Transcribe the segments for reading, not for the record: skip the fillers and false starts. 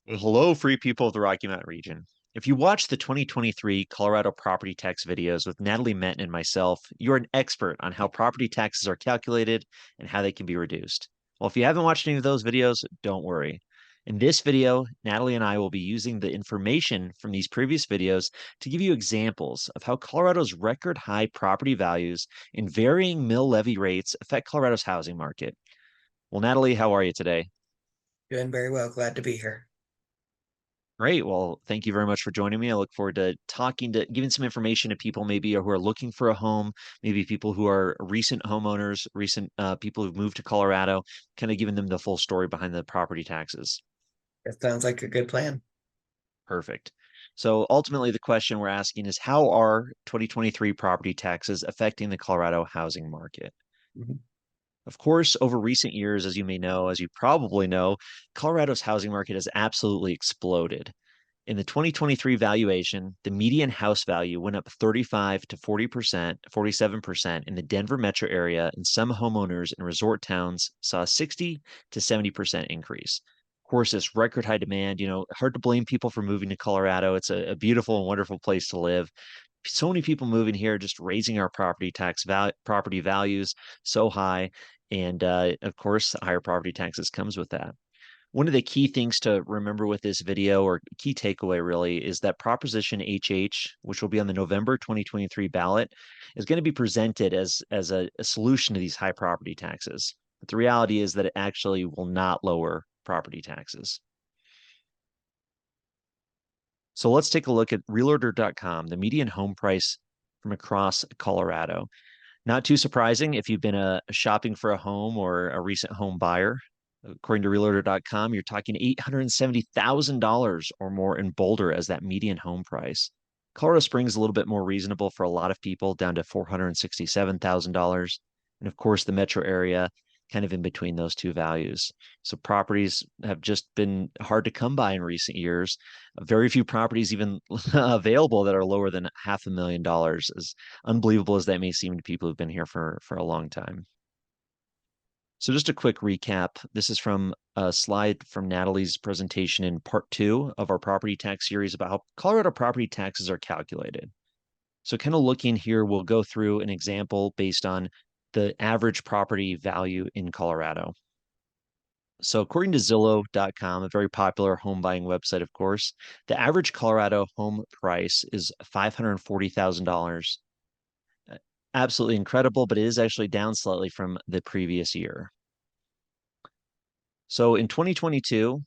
Well, hello, free people of the Rocky Mountain region. If you watch the 2023 Colorado property tax videos with Natalie Menton and myself, you're an expert on how property taxes are calculated and how they can be reduced. Well, if you haven't watched any of those videos, don't worry. In this video, Natalie and I will be using the information from these previous videos to give you examples of how Colorado's record high property values and varying mill levy rates affect Colorado's housing market. Well, Natalie, how are you today? Doing very well. Glad to be here. Great. Well, thank you very much for joining me. I look forward to giving some information to people maybe who are looking for a home, maybe people who are recent homeowners, recent people who've moved to Colorado, kind of giving them the full story behind the property taxes. That sounds like a good plan. Perfect. So ultimately, the question we're asking is how are 2023 property taxes affecting the Colorado housing market? Mhm. Of course, over recent years, as you may know, as you probably know, Colorado's housing market has absolutely exploded. In the 2023 valuation, the median house value went up 35 to 40%, 47% in the Denver metro area, and some homeowners in resort towns saw a 60 to 70% increase. Of course, this record high demand, hard to blame people for moving to Colorado. It's a beautiful and wonderful place to live. So many people moving here, just raising our property values so high. And of course, higher property taxes comes with that. One of the key things to remember with this video, or key takeaway really, is that Proposition HH, which will be on the November 2023 ballot, is going to be presented as a solution to these high property taxes. But the reality is that it actually will not lower property taxes. So let's take a look at realtor.com, the median home price from across Colorado. Not too surprising if you've been shopping for a home or a recent home buyer. According to realtor.com, you're talking $870,000 or more in Boulder as that median home price. Colorado Springs is a little bit more reasonable for a lot of people, down to $467,000. And of course, the metro area kind of in between those two values. So properties have just been hard to come by in recent years. Very few properties even available that are lower than $500,000, as unbelievable as that may seem to people who've been here for a long time. So just a quick recap. This is from a slide from Natalie's presentation in part two of our property tax series about how Colorado property taxes are calculated. So kind of looking here, we'll go through an example based on the average property value in Colorado. So according to Zillow.com, a very popular home buying website, of course, the average Colorado home price is $540,000. Absolutely incredible, but it is actually down slightly from the previous year. So in 2022,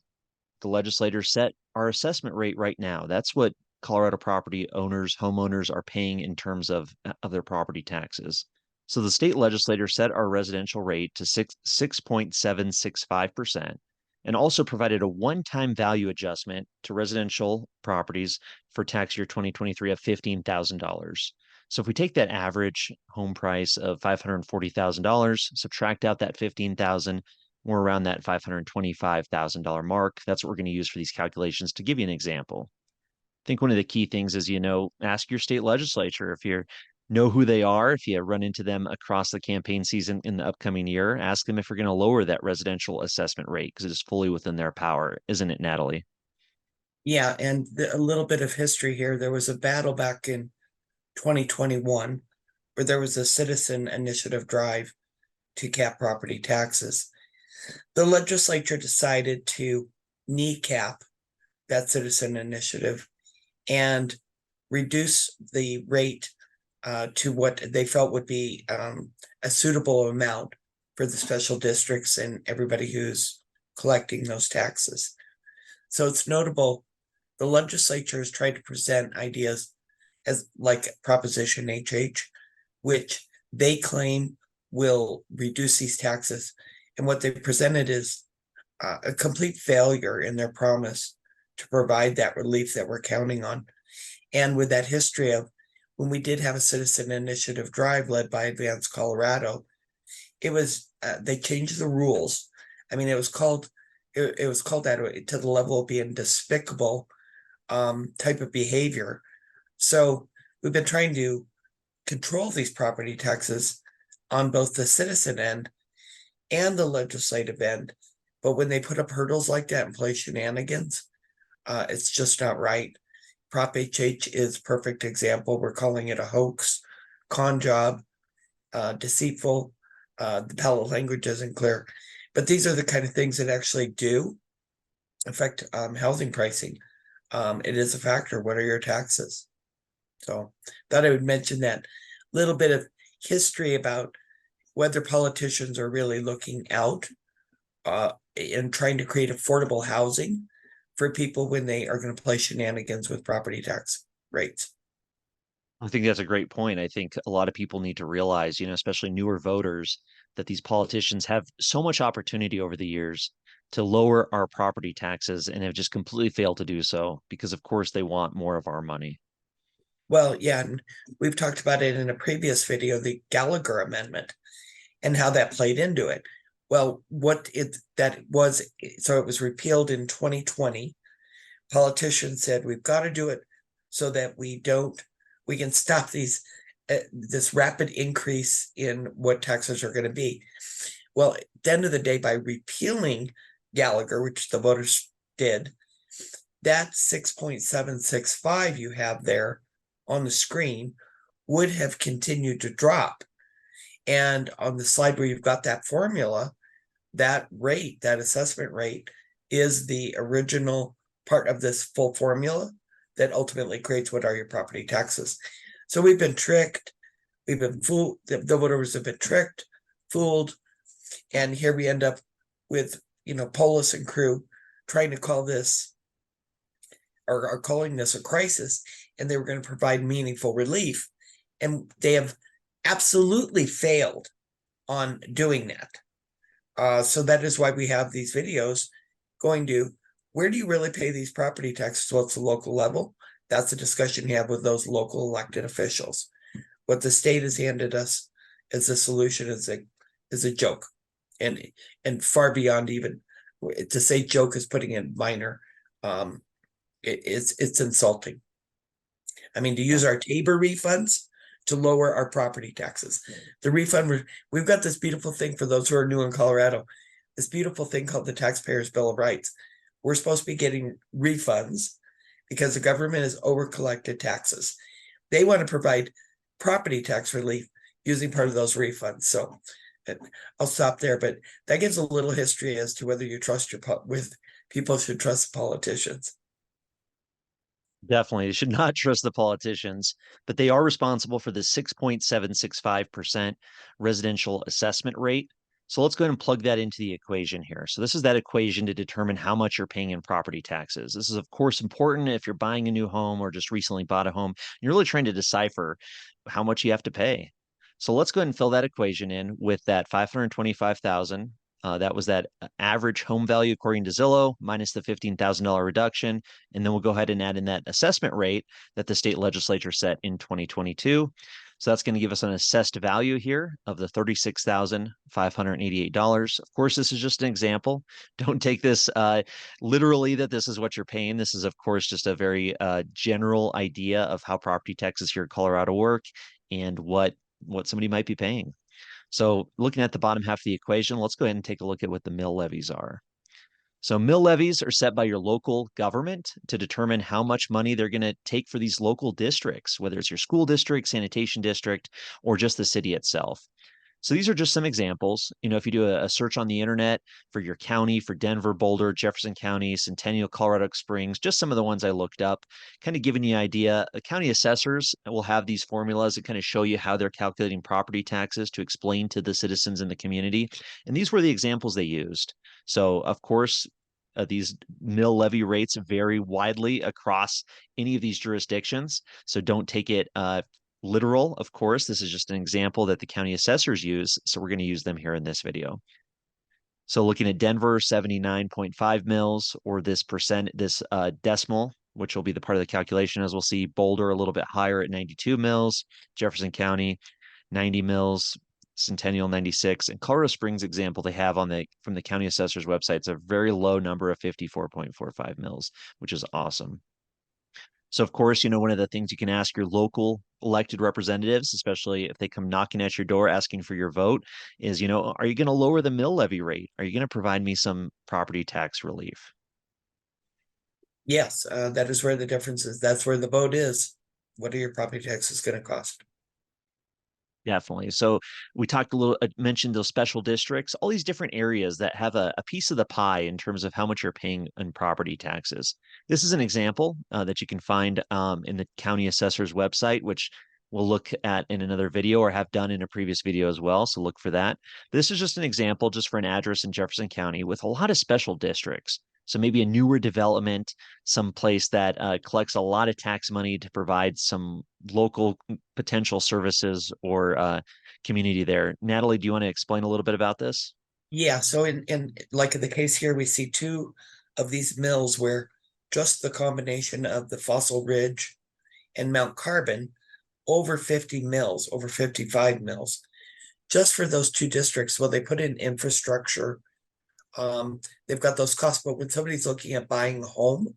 the legislature set our assessment rate right now. That's what Colorado property owners, homeowners are paying in terms of their property taxes. So the state legislature set our residential rate to 6.765% and also provided a one-time value adjustment to residential properties for tax year 2023 of $15,000. So if we take that average home price of $540,000, subtract out that 15,000, we're around that $525,000 mark. That's what we're going to use for these calculations to give you an example. I think one of the key things is, ask your state legislature if you know who they are, if you run into them across the campaign season in the upcoming year, ask them if you're going to lower that residential assessment rate because it is fully within their power, isn't it, Natalie? Yeah, and a little bit of history here. There was a battle back in 2021 where there was a citizen initiative drive to cap property taxes. The legislature decided to kneecap that citizen initiative and reduce the rate to what they felt would be a suitable amount for the special districts and everybody who's collecting those taxes. So it's notable the legislature has tried to present ideas as like Proposition HH, which they claim will reduce these taxes. And what they presented is a complete failure in their promise to provide that relief that we're counting on. And with that history of when we did have a citizen initiative drive led by Advance Colorado, it was they changed the rules. I mean, it was called that to the level of being despicable type of behavior. So we've been trying to control these property taxes on both the citizen end and the legislative end. But when they put up hurdles like that and play shenanigans, It's just not right. Prop HH is perfect example. We're calling it a hoax, con job, deceitful. The palette language isn't clear, but these are the kind of things that actually do affect housing pricing. It is a factor. What are your taxes? So thought I would mention that little bit of history about whether politicians are really looking out and trying to create affordable housing for people when they are going to play shenanigans with property tax rates. I think that's a great point. I think a lot of people need to realize, especially newer voters, that these politicians have so much opportunity over the years to lower our property taxes and have just completely failed to do so because, of course, they want more of our money. Well, yeah, and we've talked about it in a previous video, the Gallagher Amendment and how that played into it. Well, what it that was, so it was repealed in 2020. Politicians said we've got to do it so that we can stop this rapid increase in what taxes are going to be. Well, at the end of the day, by repealing Gallagher, which the voters did, that 6.765 you have there on the screen would have continued to drop. And on the slide where you've got that formula, that rate, that assessment rate, is the original part of this full formula that ultimately creates what are your property taxes. So we've been tricked. We've been fooled. The voters have been tricked, fooled. And here we end up with, Polis and crew trying to call this or are calling this a crisis, and they were going to provide meaningful relief. And they have absolutely failed on doing that. So that is why we have these videos going to where do you really pay these property taxes? What's the local level? That's a discussion you have with those local elected officials. What the state has handed us as a solution is a joke, and far beyond even to say joke is putting it minor. It's insulting. I mean, to use our Tabor refunds to lower our property taxes. The refund, we've got this beautiful thing for those who are new in Colorado, this beautiful thing called the Taxpayers Bill of Rights. We're supposed to be getting refunds because the government has over-collected taxes. They want to provide property tax relief using part of those refunds. So I'll stop there, but that gives a little history as to whether you trust with people should trust politicians. Definitely. You should not trust the politicians, but they are responsible for the 6.765% residential assessment rate. So let's go ahead and plug that into the equation here. So this is that equation to determine how much you're paying in property taxes. This is, of course, important if you're buying a new home or just recently bought a home. You're really trying to decipher how much you have to pay. So let's go ahead and fill that equation in with that 525,000. That was that average home value according to Zillow minus the $15,000 reduction. And then we'll go ahead and add in that assessment rate that the state legislature set in 2022. So that's going to give us an assessed value here of the $36,588. Of course, this is just an example. Don't take this literally that this is what you're paying. This is, of course, just a very general idea of how property taxes here in Colorado work and what somebody might be paying. So looking at the bottom half of the equation, let's go ahead and take a look at what the mill levies are. So mill levies are set by your local government to determine how much money they're going to take for these local districts, whether it's your school district, sanitation district, or just the city itself. So these are just some examples. If you do a search on the internet for your county, for Denver, Boulder, Jefferson County, Centennial, Colorado Springs, just some of the ones I looked up, kind of giving you an idea. The county assessors will have these formulas that kind of show you how they're calculating property taxes to explain to the citizens in the community. And these were the examples they used. So, of course, these mill levy rates vary widely across any of these jurisdictions. So don't take it literal, of course. This is just an example that the county assessors use. So we're going to use them here in this video. So looking at Denver, 79.5 mils, or this decimal, which will be the part of the calculation, as we'll see. Boulder a little bit higher at 92 mils, Jefferson County, 90 mils, Centennial 96, and Colorado Springs example they have from the county assessor's website. It's a very low number of 54.45 mils, which is awesome. So, of course, one of the things you can ask your local elected representatives, especially if they come knocking at your door asking for your vote, is, are you going to lower the mill levy rate? Are you going to provide me some property tax relief? Yes, that is where the difference is. That's where the vote is. What are your property taxes going to cost? Definitely. So we talked a little, mentioned those special districts, all these different areas that have a piece of the pie in terms of how much you're paying in property taxes. This is an example that you can find in the county assessor's website, which we'll look at in another video or have done in a previous video as well. So look for that. This is just an example, just for an address in Jefferson County with a lot of special districts. So maybe a newer development, some place that collects a lot of tax money to provide some local potential services or community there. Natalie, do you want to explain a little bit about this? Yeah, so in like in the case here, we see two of these mills where just the combination of the Fossil Ridge and Mount Carbon, over 50 mills, over 55 mills, just for those two districts. Well, they put in infrastructure. They've got those costs, but when somebody's looking at buying a home,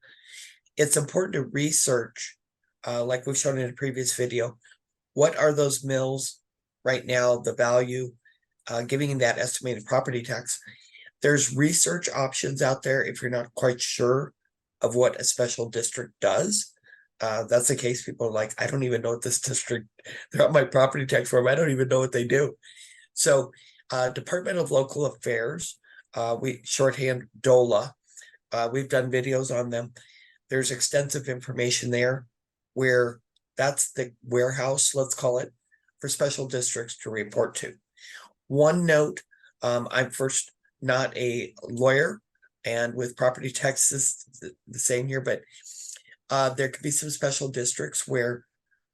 it's important to research, like we've shown in a previous video, what are those mills right now, the value, giving that estimated property tax. There's research options out there if you're not quite sure of what a special district does. That's the case. People are like, I don't even know what this district, they're on my property tax form. I don't even know what they do. So, Department of Local Affairs, we shorthand DOLA, we've done videos on them. There's extensive information there where that's the warehouse, let's call it, for special districts to report to. One note, I'm first not a lawyer, and with property taxes, the same here, but there could be some special districts where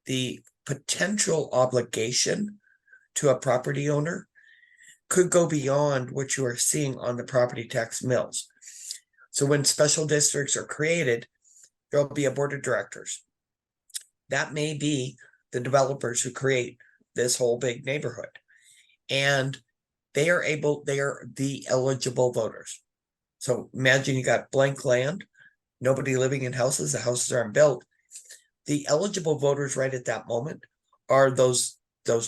the potential obligation to a property owner could go beyond what you are seeing on the property tax mills. So when special districts are created, there'll be a board of directors. That may be the developers who create this whole big neighborhood. And they are the eligible voters. So imagine you got blank land, nobody living in houses, the houses aren't built. The eligible voters right at that moment are those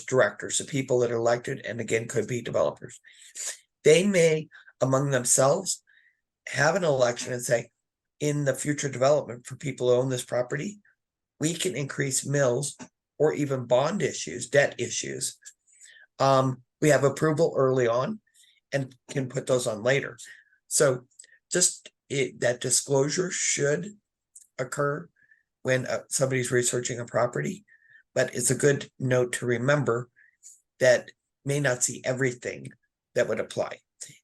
directors, the people that are elected, and again, could be developers. They may, among themselves, have an election and say, in the future development for people who own this property, we can increase mills or even bond issues, debt issues. We have approval early on and can put those on later. So just that disclosure should occur when somebody's researching a property, but it's a good note to remember that may not see everything that would apply.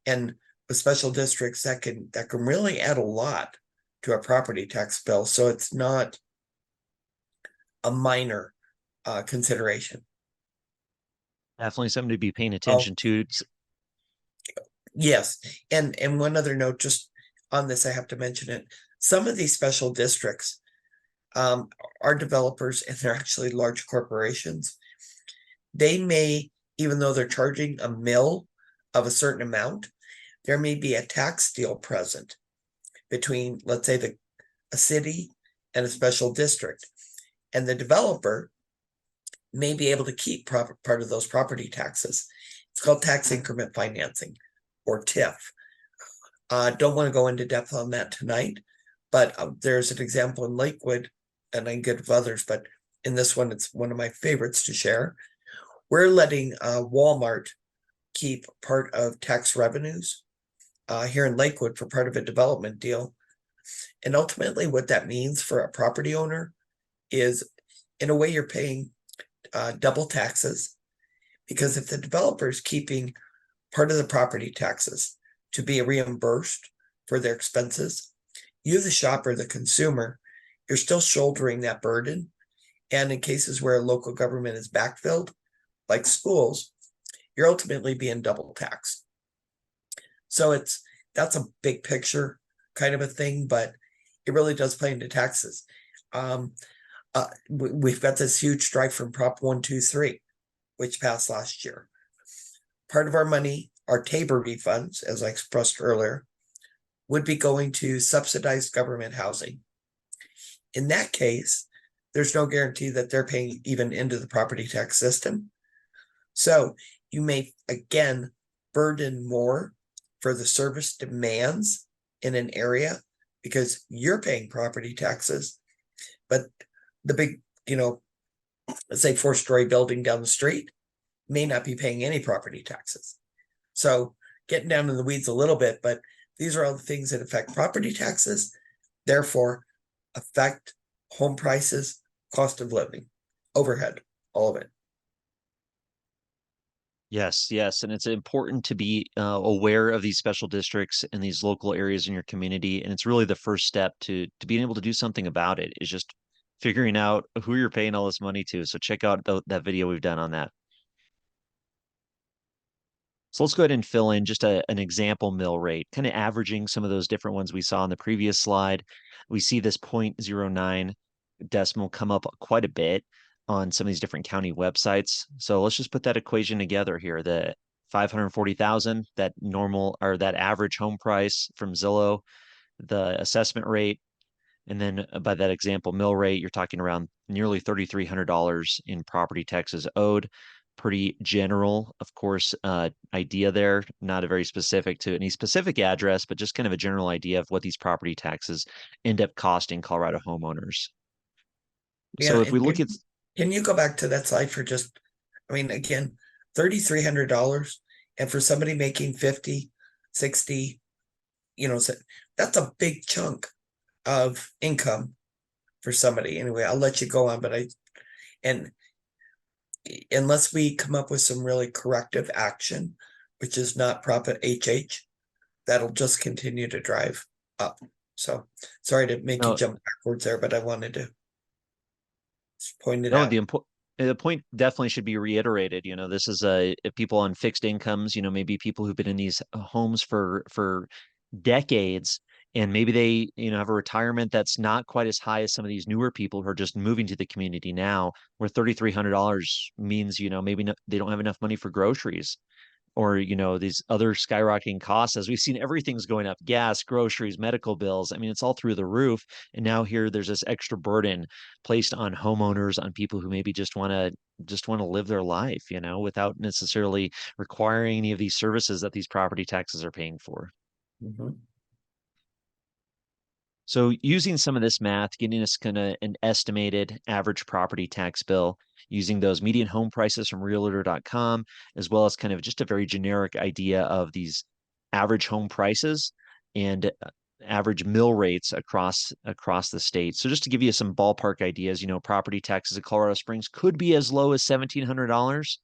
And with special districts, that can really add a lot to a property tax bill. So it's not a minor consideration. Definitely something to be paying Oh, attention to. yes. And one other note, just on this, I have to mention it. Some of these special districts are developers, and they're actually large corporations. They may, even though they're charging a mill of a certain amount, there may be a tax deal present between, let's say, a city and a special district. And the developer may be able to keep part of those property taxes. It's called tax increment financing, or TIF. Don't want to go into depth on that tonight, but there's an example in Lakewood, and I can give others, but in this one, it's one of my favorites to share. We're letting Walmart keep part of tax revenues here in Lakewood for part of a development deal. And ultimately, what that means for a property owner is, in a way, you're paying double taxes, because if the developer is keeping part of the property taxes to be reimbursed for their expenses, you, the shopper, the consumer, you're still shouldering that burden. And in cases where local government is backfilled, like schools, you're ultimately being double taxed. So that's a big picture kind of a thing, but it really does play into taxes. We've got this huge strike from Prop 123, which passed last year. Part of our money, our TABOR refunds, as I expressed earlier, would be going to subsidized government housing. In that case, there's no guarantee that they're paying even into the property tax system. So you may, again, burden more for the service demands in an area because you're paying property taxes, but the big, let's say 4-story building down the street may not be paying any property taxes. So getting down in the weeds a little bit, but these are all the things that affect property taxes, therefore affect home prices, cost of living, overhead, all of it. Yes, yes, and it's important to be aware of these special districts and these local areas in your community, and it's really the first step to being able to do something about it is just figuring out who you're paying all this money to. So check out that video we've done on that. So let's go ahead and fill in just an example mill rate, kind of averaging some of those different ones we saw in the previous slide. We see this 0.09 decimal come up quite a bit on some of these different county websites. So let's just put that equation together here. The 540,000, that normal or that average home price from Zillow, the assessment rate, and then by that example mill rate, you're talking around nearly $3,300 in property taxes owed. Pretty general, of course, idea there, not a very specific to any specific address, but just kind of a general idea of what these property taxes end up costing Colorado homeowners. Yeah, So if we and look at, can you go back to that slide for just, I mean, again, $3,300, and for somebody making 50, 60, so that's a big chunk of income for somebody. Anyway, I'll let you go on, but and unless we come up with some really corrective action, which is not Prop HH, that'll just continue to drive up. So sorry to make you no, jump backwards there, but I wanted to just point it no, out. the point definitely should be reiterated. This is if people on fixed incomes, maybe people who've been in these homes for decades, and maybe they, have a retirement that's not quite as high as some of these newer people who are just moving to the community now, where $3,300 means, maybe they don't have enough money for groceries or these other skyrocketing costs. As we've seen, everything's going up: gas, groceries, medical bills. I mean, it's all through the roof. And now here there's this extra burden placed on homeowners, on people who maybe just want to live their life, without necessarily requiring any of these services that these property taxes are paying for. Mhm. So using some of this math, getting us kind of an estimated average property tax bill using those median home prices from realtor.com, as well as kind of just a very generic idea of these average home prices and average mill rates across the state. So just to give you some ballpark ideas, property taxes in Colorado Springs could be as low as $1,700,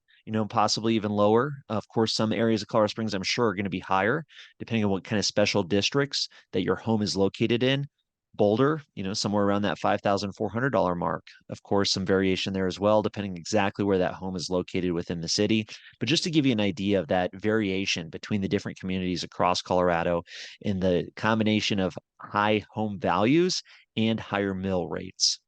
possibly even lower. Of course, some areas of Colorado Springs, I'm sure, are going to be higher, depending on what kind of special districts that your home is located in. Boulder, somewhere around that $5,400 mark. Of course, some variation there as well, depending exactly where that home is located within the city. But just to give you an idea of that variation between the different communities across Colorado in the combination of high home values and higher mill rates.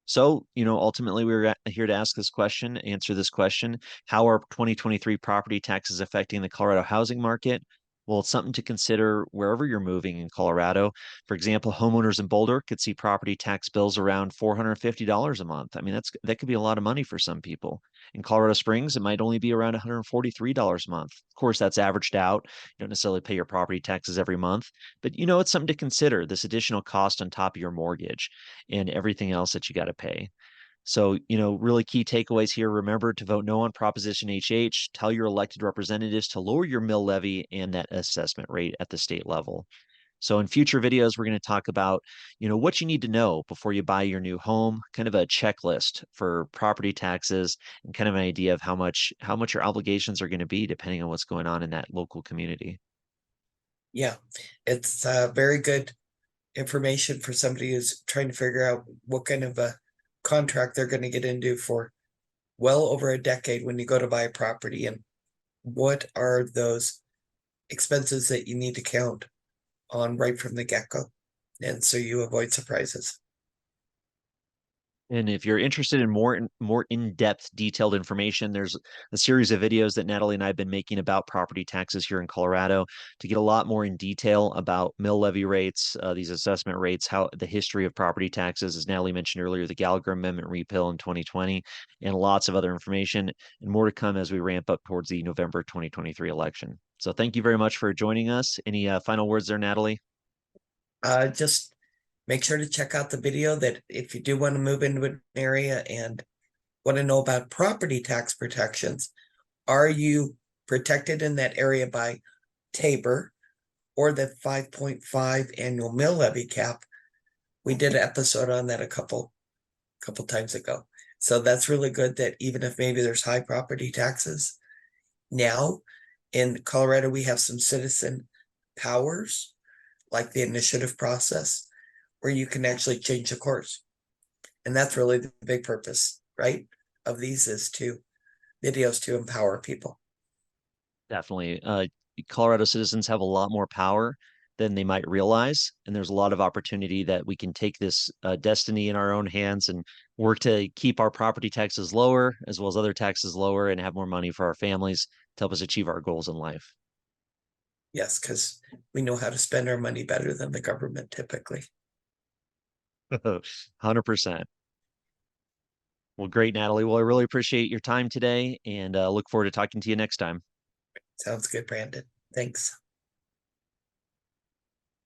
So, ultimately, we're here to ask this question, answer this question. How are 2023 property taxes affecting the Colorado housing market? Well, it's something to consider wherever you're moving in Colorado. For example, homeowners in Boulder could see property tax bills around $450 a month. I mean, that could be a lot of money for some people. In Colorado Springs, it might only be around $143 a month. Of course, that's averaged out. You don't necessarily pay your property taxes every month, but it's something to consider, this additional cost on top of your mortgage and everything else that you got to pay. So, really key takeaways here. Remember to vote no on Proposition HH. Tell your elected representatives to lower your mill levy and that assessment rate at the state level. So in future videos, we're going to talk about, what you need to know before you buy your new home, kind of a checklist for property taxes and kind of an idea of how much your obligations are going to be depending on what's going on in that local community. Yeah, it's very good information for somebody who's trying to figure out what kind of a contract they're going to get into for well over a decade when you go to buy a property, and what are those expenses that you need to count on right from the get-go, and so you avoid surprises. And if you're interested in more in-depth detailed information, there's a series of videos that Natalie and I have been making about property taxes here in Colorado to get a lot more in detail about mill levy rates, these assessment rates, how the history of property taxes, as Natalie mentioned earlier, the Gallagher Amendment repeal in 2020, and lots of other information and more to come as we ramp up towards the November 2023 election. So thank you very much for joining us. Any final words there, Natalie? Just make sure to check out the video that if you do want to move into an area and want to know about property tax protections, are you protected in that area by Tabor or the 5.5 annual mill levy cap? We did an episode on that a couple times ago. So that's really good that even if maybe there's high property taxes, now in Colorado we have some citizen powers like the initiative process where you can actually change the course. And that's really the big purpose, right? Of these is to videos to empower people. Definitely. Colorado citizens have a lot more power than they might realize. And there's a lot of opportunity that we can take this destiny in our own hands and work to keep our property taxes lower, as well as other taxes lower, and have more money for our families to help us achieve our goals in life. Yes, because we know how to spend our money better than the government typically. 100%. Well, great, Natalie. Well, I really appreciate your time today and look forward to talking to you next time. Sounds good, Brandon. Thanks.